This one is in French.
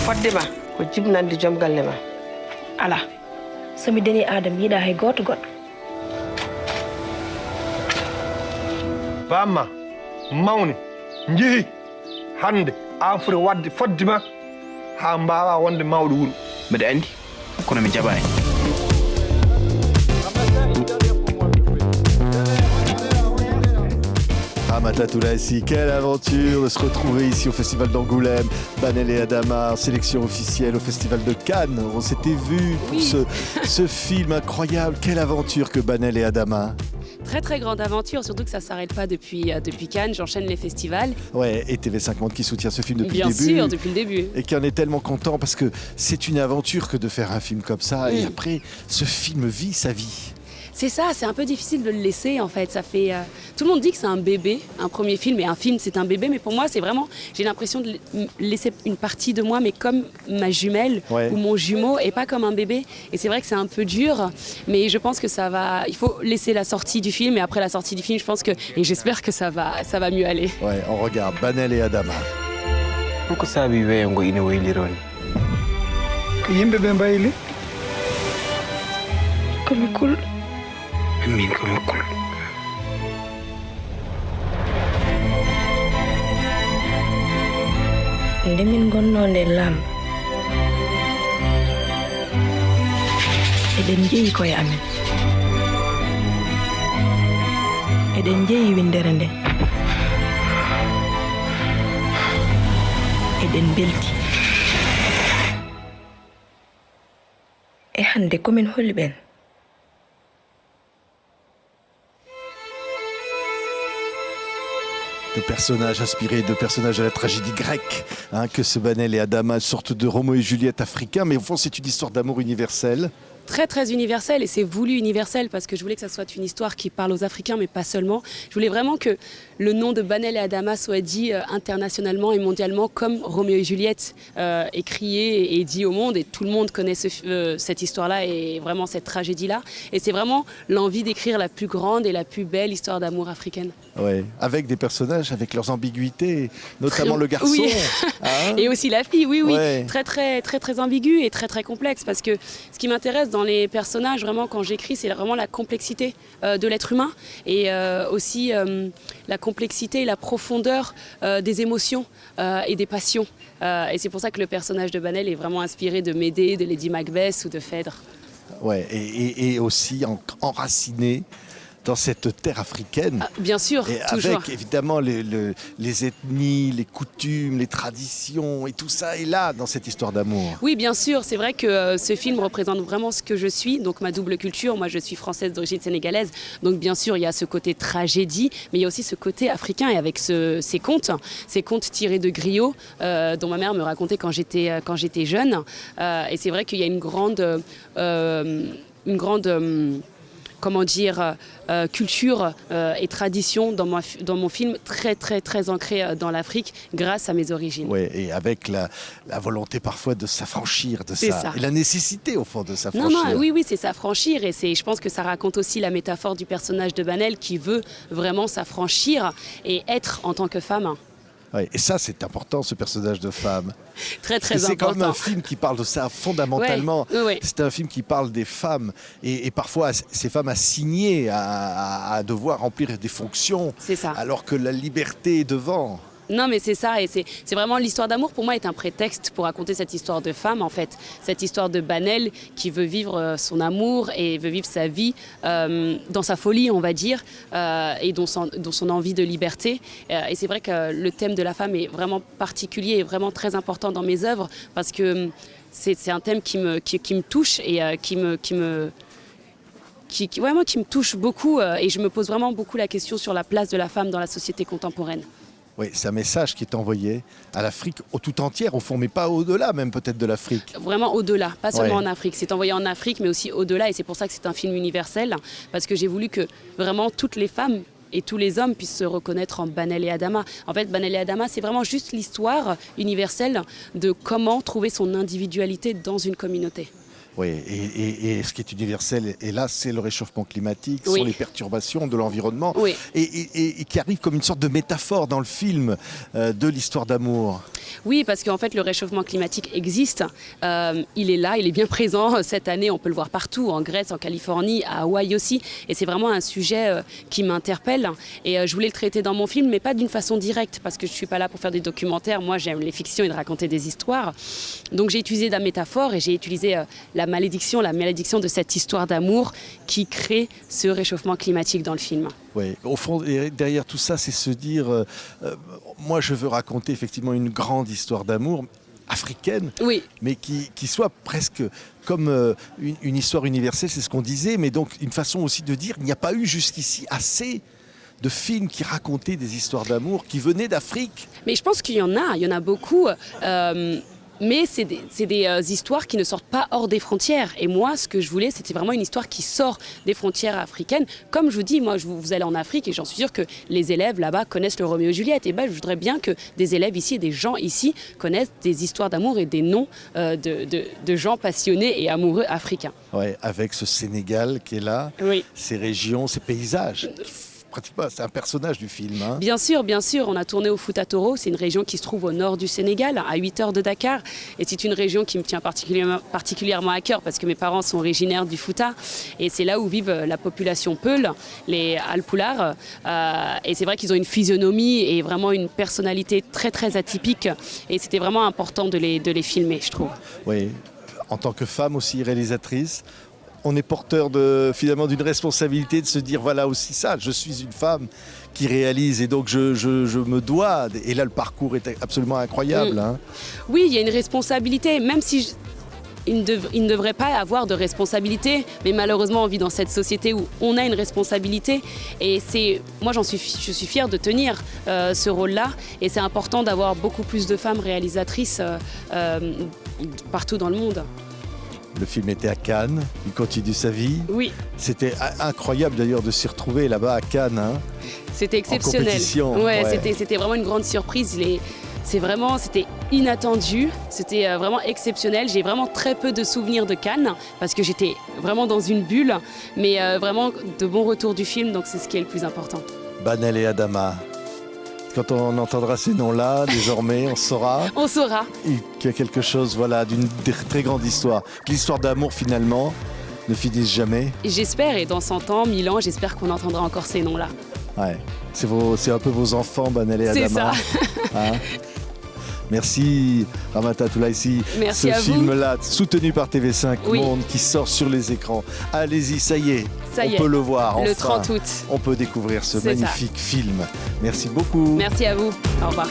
foddema ko jibnande joom galle ma ala somi deni adam yiɗa hay goto goɗɗo bamma mawni jeehi hande an foti wadde foddema ha mbawa wonde mawɗo wuuro mbeɗa andi kono mi jaɓani. Ramata Toulassy, quelle aventure de se retrouver ici au Festival d'Angoulême. Banel et Adama, sélection officielle au Festival de Cannes. On s'était vu pour ce film incroyable. Quelle aventure que Banel et Adama. Très très grande aventure, surtout que ça ne s'arrête pas depuis Cannes, j'enchaîne les festivals. Ouais, et TV5 Monde qui soutient ce film depuis Bien le début. Bien sûr, depuis le début. Et qui en est tellement content parce que c'est une aventure que de faire un film comme ça. Et après, ce film vit sa vie. C'est ça, c'est un peu difficile de le laisser en fait. Ça fait, tout le monde dit que c'est un bébé, un premier film, et un film c'est un bébé, mais pour moi c'est vraiment, j'ai l'impression de laisser une partie de moi, mais comme ma jumelle ou mon jumeau, et pas comme un bébé. Et c'est vrai que c'est un peu dur, mais je pense que ça va, il faut laisser la sortie du film, et après la sortie du film, je pense que, et j'espère que ça va mieux aller. Ouais, on regarde Banel et Adama. Ko saabi weeyo ine waylironi ko yimɓe ɓe mbayli komi kulɗo min komi kulɗo nde min gonno nder lamɗo eɗen jeeyi koye amen eɗen jeeyi windere nde eɗen belti e hande komin holi ɓen De personnages inspirés de personnages de la tragédie grecque, que ce Banel et Adama, sorte de Roméo et Juliette africain, mais au fond c'est une histoire d'amour universelle. Très très universel, et c'est voulu universel parce que je voulais que ça soit une histoire qui parle aux Africains mais pas seulement. Je voulais vraiment que le nom de Banel et Adama soit dit internationalement et mondialement comme Roméo et Juliette est crié et dit au monde, et tout le monde connaît cette histoire-là et vraiment cette tragédie-là. Et c'est vraiment l'envie d'écrire la plus grande et la plus belle histoire d'amour africaine. Ouais, avec des personnages, avec leurs ambiguïtés, notamment le garçon. Oui. Et aussi la fille, oui. Ouais. Très très très très ambigu et très très complexe, parce que ce qui m'intéresse dans les personnages, vraiment quand j'écris, c'est vraiment la complexité de l'être humain, et aussi la complexité et la profondeur des émotions et des passions. Et c'est pour ça que le personnage de Banel est vraiment inspiré de Médée, de Lady Macbeth ou de Phèdre. Ouais, et aussi enraciné dans cette terre africaine. Bien sûr, et toujours. Avec évidemment les ethnies, les coutumes, les traditions, et tout ça est là dans cette histoire d'amour. Oui, bien sûr, c'est vrai que ce film représente vraiment ce que je suis, donc ma double culture. Moi je suis française d'origine sénégalaise, donc bien sûr il y a ce côté tragédie, mais il y a aussi ce côté africain, et avec ces contes tirés de griots dont ma mère me racontait quand j'étais jeune. Et c'est vrai qu'il y a une grande comment dire, culture et tradition dans mon film, très très très ancrée dans l'Afrique grâce à mes origines. Oui, et avec la volonté parfois de s'affranchir de ça. Et la nécessité au fond de s'affranchir. Non, oui, c'est s'affranchir, et je pense que ça raconte aussi la métaphore du personnage de Banel qui veut vraiment s'affranchir et être en tant que femme. Ouais, et ça, c'est important, ce personnage de femme. Très, très important. C'est quand même un film qui parle de ça fondamentalement. Ouais. C'est un film qui parle des femmes, et parfois ces femmes assignées à devoir remplir des fonctions. C'est ça. Alors que la liberté est devant. Non, mais c'est ça, et c'est vraiment l'histoire d'amour pour moi est un prétexte pour raconter cette histoire de femme, en fait, cette histoire de Banel qui veut vivre son amour et veut vivre sa vie dans sa folie, on va dire, et dans son envie de liberté. Et c'est vrai que le thème de la femme est vraiment particulier et vraiment très important dans mes œuvres, parce que c'est un thème qui me touche et qui me touche beaucoup, et je me pose vraiment beaucoup la question sur la place de la femme dans la société contemporaine. Oui, c'est un message qui est envoyé à l'Afrique tout entière, au fond, mais pas au-delà même peut-être de l'Afrique. Vraiment au-delà, pas seulement en Afrique. C'est envoyé en Afrique, mais aussi au-delà, et c'est pour ça que c'est un film universel, parce que j'ai voulu que vraiment toutes les femmes et tous les hommes puissent se reconnaître en Banel et Adama. En fait, Banel et Adama, c'est vraiment juste l'histoire universelle de comment trouver son individualité dans une communauté. Oui, et ce qui est universel, et là, c'est le réchauffement climatique, Oui. sont les perturbations de l'environnement, Oui. et qui arrive comme une sorte de métaphore dans le film de l'histoire d'amour. Oui, parce qu'en fait, le réchauffement climatique existe. Il est là, il est bien présent cette année. On peut le voir partout, en Grèce, en Californie, à Hawaï aussi. Et c'est vraiment un sujet qui m'interpelle. Et je voulais le traiter dans mon film, mais pas d'une façon directe, parce que je ne suis pas là pour faire des documentaires. Moi, j'aime les fictions et de raconter des histoires. Donc, j'ai utilisé la métaphore et j'ai utilisé la malédiction de cette histoire d'amour qui crée ce réchauffement climatique dans le film. Oui, au fond, et derrière tout ça, c'est se dire, moi je veux raconter effectivement une grande histoire d'amour africaine, Oui. mais qui soit presque comme une histoire universelle, c'est ce qu'on disait, mais donc une façon aussi de dire, il n'y a pas eu jusqu'ici assez de films qui racontaient des histoires d'amour qui venaient d'Afrique. Mais je pense qu'il y en a beaucoup. Mais c'est des histoires qui ne sortent pas hors des frontières. Et moi, ce que je voulais, c'était vraiment une histoire qui sort des frontières africaines. Comme je vous dis, moi, vous allez en Afrique et j'en suis sûre que les élèves là-bas connaissent le Roméo et Juliette. Et ben, je voudrais bien que des élèves ici et des gens ici connaissent des histoires d'amour et des noms de gens passionnés et amoureux africains. Ouais, avec ce Sénégal qui est là, Oui. ces régions, ces paysages. Pratiquement, c'est un personnage du film. Hein. Bien sûr, on a tourné au Fouta Toro, c'est une région qui se trouve au nord du Sénégal, à 8 heures de Dakar. Et c'est une région qui me tient particulièrement à cœur parce que mes parents sont originaires du Fouta. Et c'est là où vivent la population Peul, les Alpulaar. Et c'est vrai qu'ils ont une physionomie et vraiment une personnalité très très atypique. Et c'était vraiment important de les filmer, je trouve. Oui, en tant que femme aussi réalisatrice, on est porteur finalement d'une responsabilité de se dire voilà aussi ça, je suis une femme qui réalise et donc je me dois, et là le parcours est absolument incroyable. Hein. Oui, il y a une responsabilité, même si il ne devrait pas avoir de responsabilité, mais malheureusement on vit dans cette société où on a une responsabilité et moi je suis fière de tenir ce rôle-là et c'est important d'avoir beaucoup plus de femmes réalisatrices partout dans le monde. Le film était à Cannes, il continue sa vie. Oui. C'était incroyable d'ailleurs de s'y retrouver là-bas à Cannes. Hein, c'était exceptionnel. En compétition. Ouais. C'était vraiment une grande surprise. C'était inattendu, c'était vraiment exceptionnel. J'ai vraiment très peu de souvenirs de Cannes parce que j'étais vraiment dans une bulle, mais vraiment de bons retours du film, donc c'est ce qui est le plus important. Banel et Adama. Quand on entendra ces noms-là, désormais, on saura qu'il y a quelque chose d'une très grande histoire. L'histoire d'amour, finalement, ne finisse jamais. Et j'espère, et dans 100 ans, 1000 ans, j'espère qu'on entendra encore ces noms-là. Ouais. C'est un peu vos enfants, Banel et Adama. C'est ça. Hein. Merci Ramata Toulaïsi. Merci à vous. Ce film-là, soutenu par TV5 Oui. Monde, qui sort sur les écrans. Allez-y, ça y est, on peut le voir. Le enfin. 30 août. On peut découvrir ce C'est magnifique film. Merci beaucoup. Merci à vous. Au revoir.